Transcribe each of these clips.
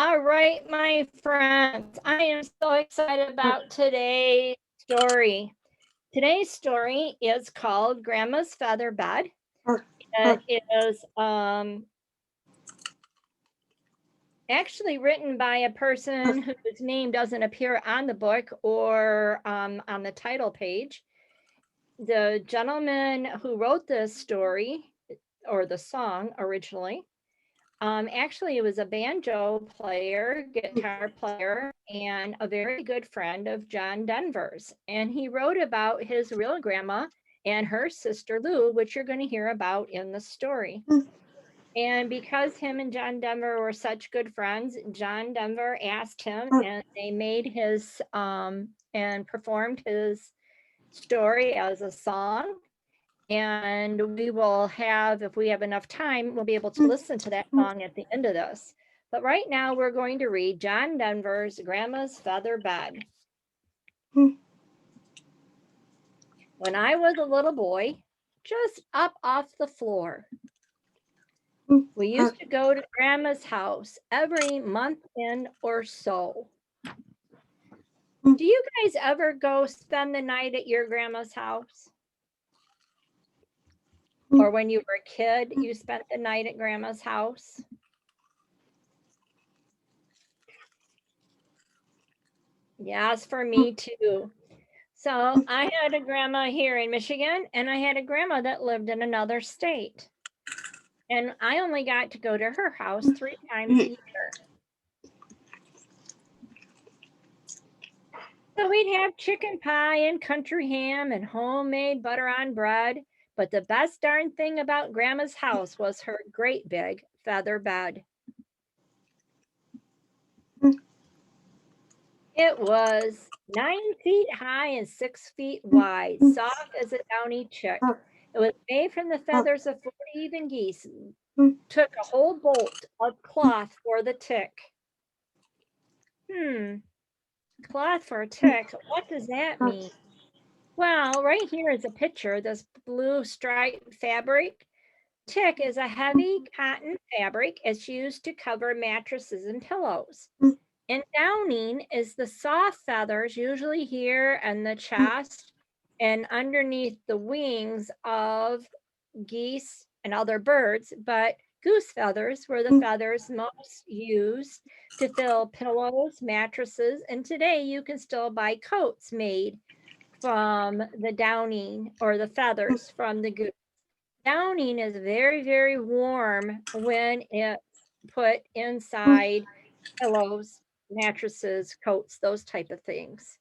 All right, my friends, I am so excited about today's story. Today's story is called Grandma's Feather Bed. It is actually written by a person whose name doesn't appear on the book or on the title page. The gentleman who wrote this story or the song originally, actually, it was a banjo player, guitar player, and a very good friend of John Denver's. And he wrote about his real grandma and her sister Lou, which you're going to hear about in the story. And because him and John Denver were such good friends, John Denver asked him, and they made his and performed his story as a song. And we will have, if we have enough time, we'll be able to listen to that song at the end of this. But right now we're going to read John Denver's Grandma's Feather Bed. When I was a little boy, just up off the floor, we used to go to Grandma's house every month in or so. Do you guys ever go spend the night at your grandma's house? Or when you were a kid, you spent the night at grandma's house? Yes, for me too. So I had a grandma here in Michigan, and I had a grandma that lived in another state. And I only got to go to her house 3 times a year. So we'd have chicken pie and country ham and homemade butter on bread. But the best darn thing about grandma's house was her great big feather bed. It was 9 feet high and 6 feet wide, soft as a downy chick. It was made from the feathers of 40 even geese. Took a whole bolt of cloth for the tick. Cloth for a tick. What does that mean? Well, right here is a picture of this blue striped fabric. Tick is a heavy cotton fabric. It's used to cover mattresses and pillows. And downing is the soft feathers, usually here in the chest and underneath the wings of geese and other birds, but goose feathers were the feathers most used to fill pillows, mattresses, and today you can still buy coats made from the downing or the feathers from the goose. Downing is very, very warm when it's put inside pillows, mattresses, coats, those type of things.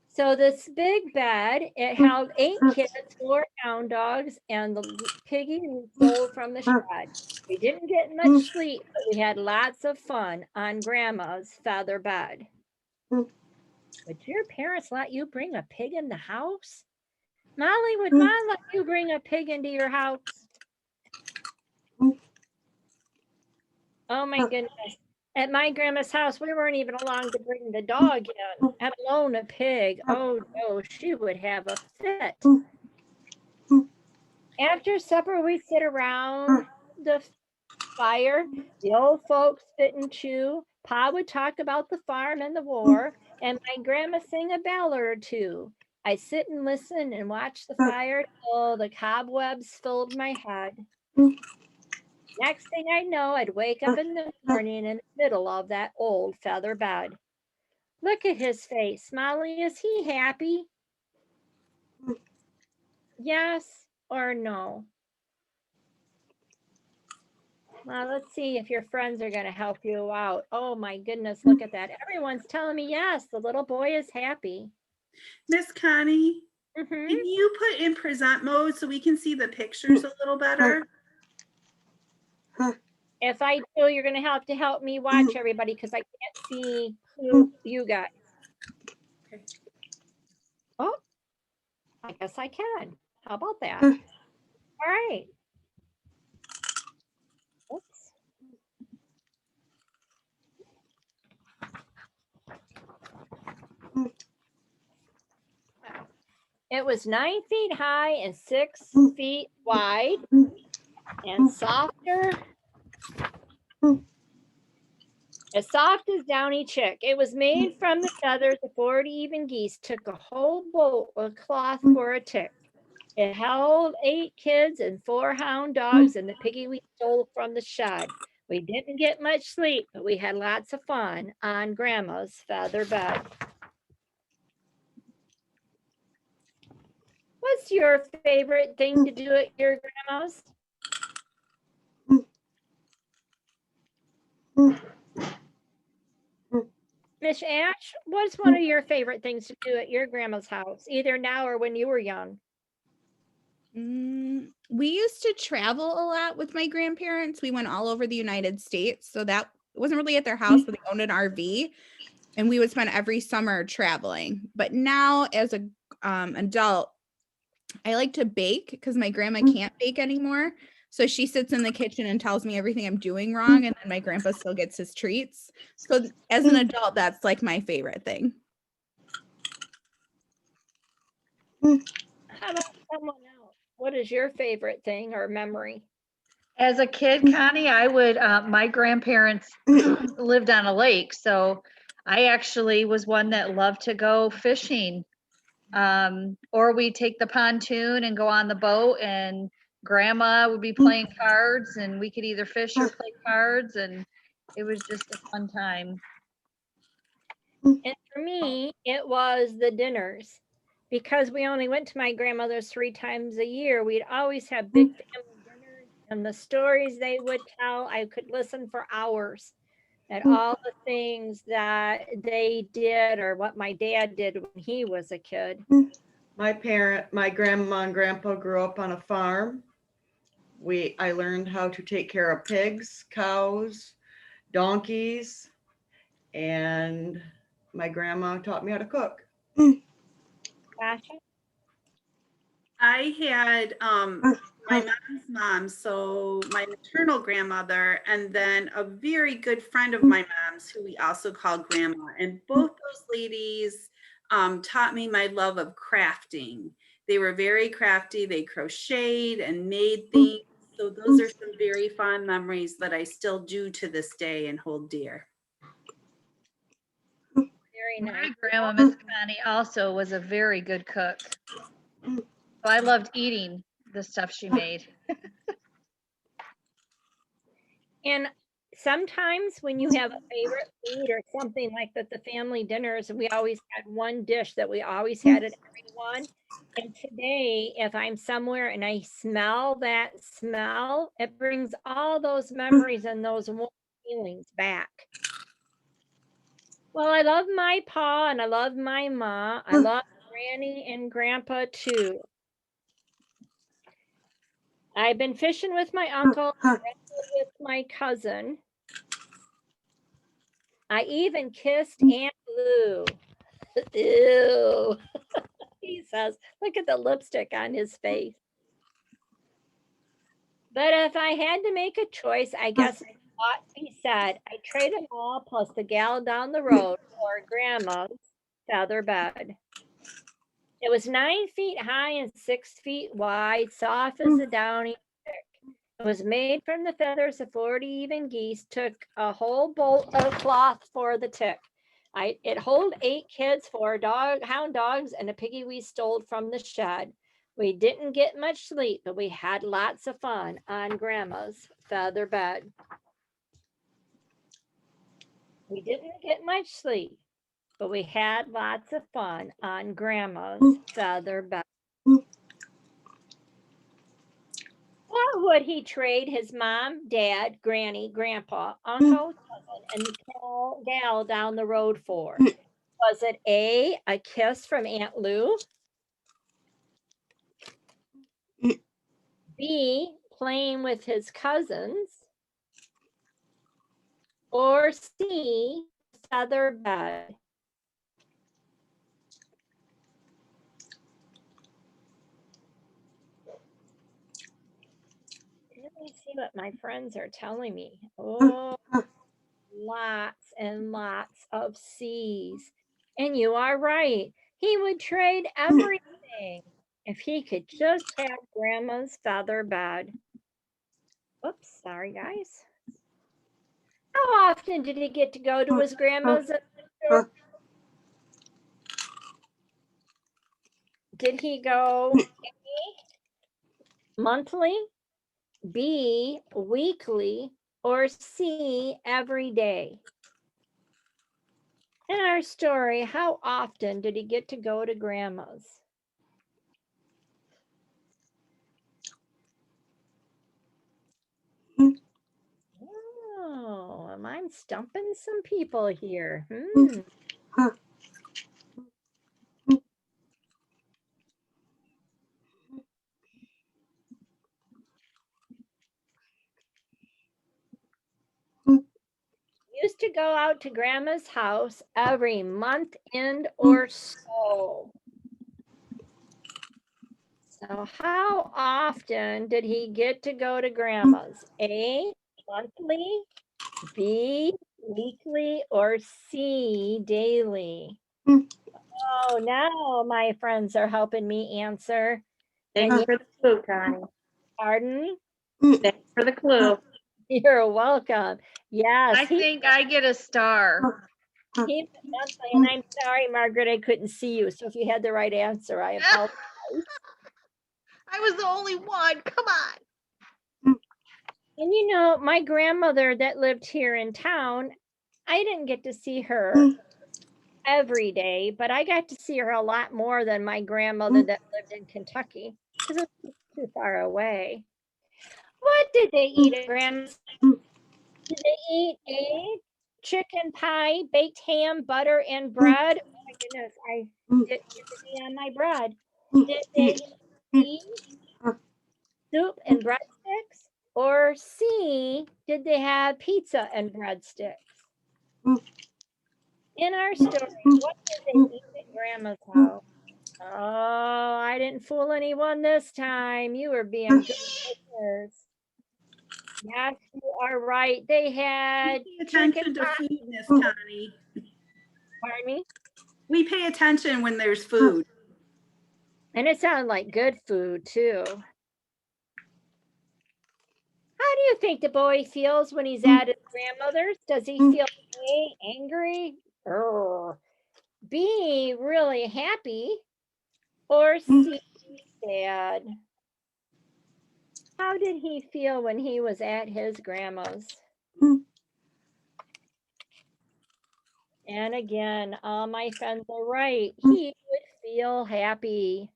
So this big bed, it held 8 kids, 4 hound dogs, and the piggy we sold from the shed. We didn't get much sleep, but we had lots of fun on Grandma's feather bed. Would your parents let you bring a pig in the house? Molly, would Mom let you bring a pig into your house? Oh my goodness. At my grandma's house, we weren't even allowed to bring the dog in, let alone a pig. Oh no, she would have a fit. After supper, we sit around the fire. The old folks sit and chew. Pa would talk about the farm and the war, and my grandma sing a ballad or two. I sit and listen and watch the fire till the cobwebs filled my head. Next thing I know, I'd wake up in the morning in the middle of that old feather bed. Look at his face, Molly. Is he happy? Yes or no? Well, let's see if your friends are going to help you out. Oh my goodness, look at that. Everyone's telling me yes, the little boy is happy. Miss Connie, can you put in present mode so we can see the pictures a little better? If I do, you're going to help me watch everybody because I can't see who you guys. Okay. Oh, I guess I can. How about that? All right. Oops. It was 9 feet high and 6 feet wide. and softer. As soft as downy chick. It was made from the feathers of 40 even geese. Took a whole bolt of cloth for a tick. It held 8 kids and 4 hound dogs and the piggy we stole from the shed. We didn't get much sleep, but we had lots of fun on Grandma's feather bed. What's your favorite thing to do at your grandma's? Miss Ash, what's one of your favorite things to do at your grandma's house, either now or when you were young? We used to travel a lot with my grandparents. We went all over the United States. So that wasn't really at their house, but they owned an RV. And we would spend every summer traveling. But now as a adult, I like to bake because my grandma can't bake anymore. So she sits in the kitchen and tells me everything I'm doing wrong. And then my grandpa still gets his treats. So as an adult, that's like my favorite thing. How about someone else? What is your favorite thing or memory? As a kid, Connie, I would, my grandparents lived on a lake, so I actually was one that loved to go fishing. Or we'd take the pontoon and go on the boat, and grandma would be playing cards, and we could either fish or play cards, and it was just a fun time. And for me, it was the dinners. Because we only went to my grandmother's 3 times a year, we'd always have big family dinners, and the stories they would tell, I could listen for hours at all the things that they did or what my dad did when he was a kid. My grandma and grandpa grew up on a farm. I learned how to take care of pigs, cows, donkeys, and my grandma taught me how to cook. Sasha? I had my mom's mom, so my maternal grandmother, and then a very good friend of my mom's who we also called grandma. And both those ladies taught me my love of crafting. They were very crafty. They crocheted and made things. So those are some very fond memories that I still do to this day and hold dear. Very My nice. grandma, Miss Connie, also was a very good cook. So I loved eating the stuff she made. And sometimes when you have a favorite food or something like that, the family dinners, we always had one dish that we always had at every one. And today, if I'm somewhere and I smell that smell, it brings all those memories and those warm feelings back. Well, I love my pa and I love my ma. I love Granny and Grandpa too. I've been fishing with my uncle, with my cousin. I even kissed Aunt Lou. Ew. He says, look at the lipstick on his face. But if I had to make a choice, I guess I thought he said, I trade them all plus the gal down the road for Grandma's feather bed. It was 9 feet high and 6 feet wide, soft as a downy chick. It was made from the feathers of 40 even geese. Took a whole bolt of cloth for the tick. It hold 8 kids, 4 hound dogs, and a piggy we stole from the shed. We didn't get much sleep, but we had lots of fun on Grandma's feather bed. We didn't get much sleep, but we had lots of fun on Grandma's feather bed. What would he trade his mom, dad, granny, grandpa, uncle, cousin, and the tall gal down the road for? Was it A, a kiss from Aunt Lou? B, playing with his cousins? Or C, feather bed? Let me see what my friends are telling me. Oh, lots and lots of C's. And you are right. He would trade everything if he could just have Grandma's feather bed. Sorry, guys. How often did he get to go to his grandma's? Did he go A, monthly, B, weekly, or C, every day? In our story, how often did he get to go to grandma's? Oh, am I stumping some people here? Used to go out to grandma's house every month end or so. So how often did he get to go to grandma's? A, monthly, B, weekly, or C, daily? Oh, now my friends are helping me answer. Thanks for the clue, Connie. Pardon? Thanks for the clue. You're welcome. Yes, I think I get a star. he monthly, and I'm sorry, Margaret, I couldn't see you. So if you had the right answer, I apologize. I was the only one. Come on. And you know, my grandmother that lived here in town, I didn't get to see her every day, but I got to see her a lot more than my grandmother that lived in Kentucky because it was too far away. What did they eat at grandma's? Did they eat a chicken pie, baked ham, butter, and bread? Oh my goodness, I didn't get to be on my bread. Did they eat soup and breadsticks? Or C, did they have pizza and breadsticks? In our story, what did they eat at grandma's house? Oh, I didn't fool anyone this time. You were being good listeners. Yes, you are right. They had Pay attention chicken to pie. food, Miss Connie. Pardon me? We pay attention when there's food. And it sounded like good food too. How do you think the boy feels when he's at his grandmother's? Does he feel A, angry, B, really happy, or C, sad? How did he feel when he was at his grandma's? And again, all my friends are right. He would feel happy.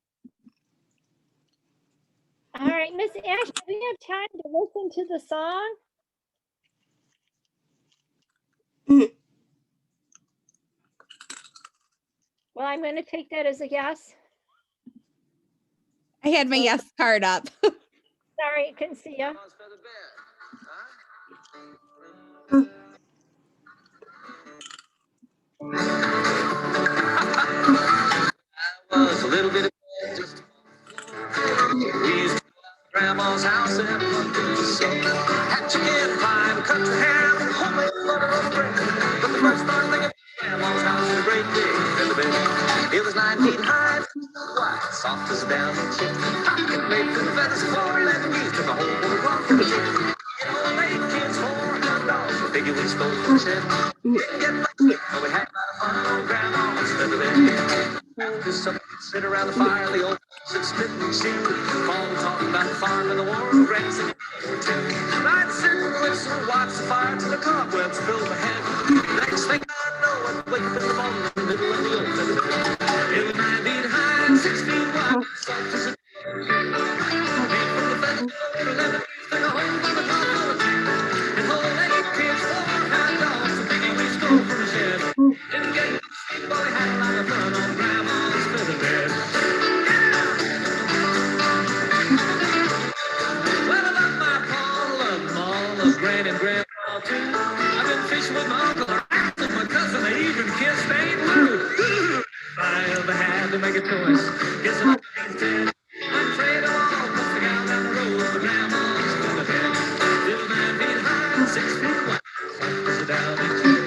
All right, Miss Ash, do we have time to listen to the song? Well, I'm going to take that as a yes. I had my yes card up. Sorry, I couldn't see you. Was a little bit of just we used to go to grandma's house and so had chicken pie, and country ham, and homemade butter and bread. But the most fun thing about grandma's house was a great big feather bed. It was 9 feet high, white, soft as down chick. It made from feathers for 11 years, took a whole world run from the chick. You know, 8 kids, 4 hot dogs, the figure we stole from the shed. Didn't get much sleep, but we had a lot of fun on grandma's feather bed. After supper, sit around the fire, the old folks would spit and chew. Fall talking about the farm and the war, grants and I'd sit and listen, watch the fire till the cobwebs filled my head. Next thing I know, I'd wake up in the morning in the middle of the old feather bed. It was 9 feet high and 6 feet wide, soft as a made from the feathers of 11 years, took a hole from the top of the tree. And whole 8 kids, 4 hot dogs, the biggie we stole from the shed. Didn't get much sleep, but we had a lot of fun on grandma's feather bed. Well, I love my pa, love them all, love Granny and Grandpa too. I've been fishing with my uncle, with my cousin, I even kissed Aunt Lou. If I ever had to make a choice, guess I'd be dead. I'd trade them all, put the gal down the road for grandma's feather bed. It was 9 feet high and 6 feet wide, soft as a downy chick.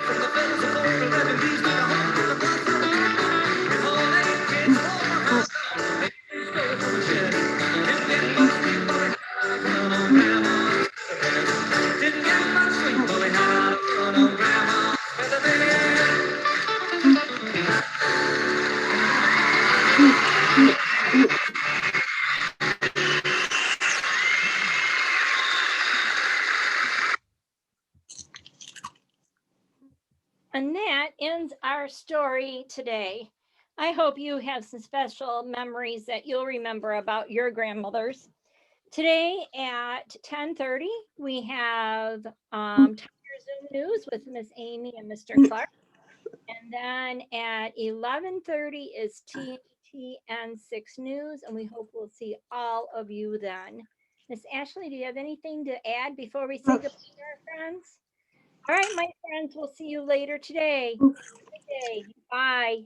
From the feathers of 4 to 11 bees, we got home from the bluff of the creek. And all 8 kids, 4 hot dogs, they stole from the shed. Didn't get much sleep, but we had a lot of fun on grandma's And that ends our story today. I hope you have some special memories that you'll remember about your grandmothers. Today at 10:30, we have Tiger Zoom News with Miss Amy and Mr. Clark. And then at 11:30 is TTN 6 News, and we hope we'll see all of you then. Miss Ashley, do you have anything to add before we say goodbye to our friends? All right, my friends, we'll see you later today. Have a good day. Bye.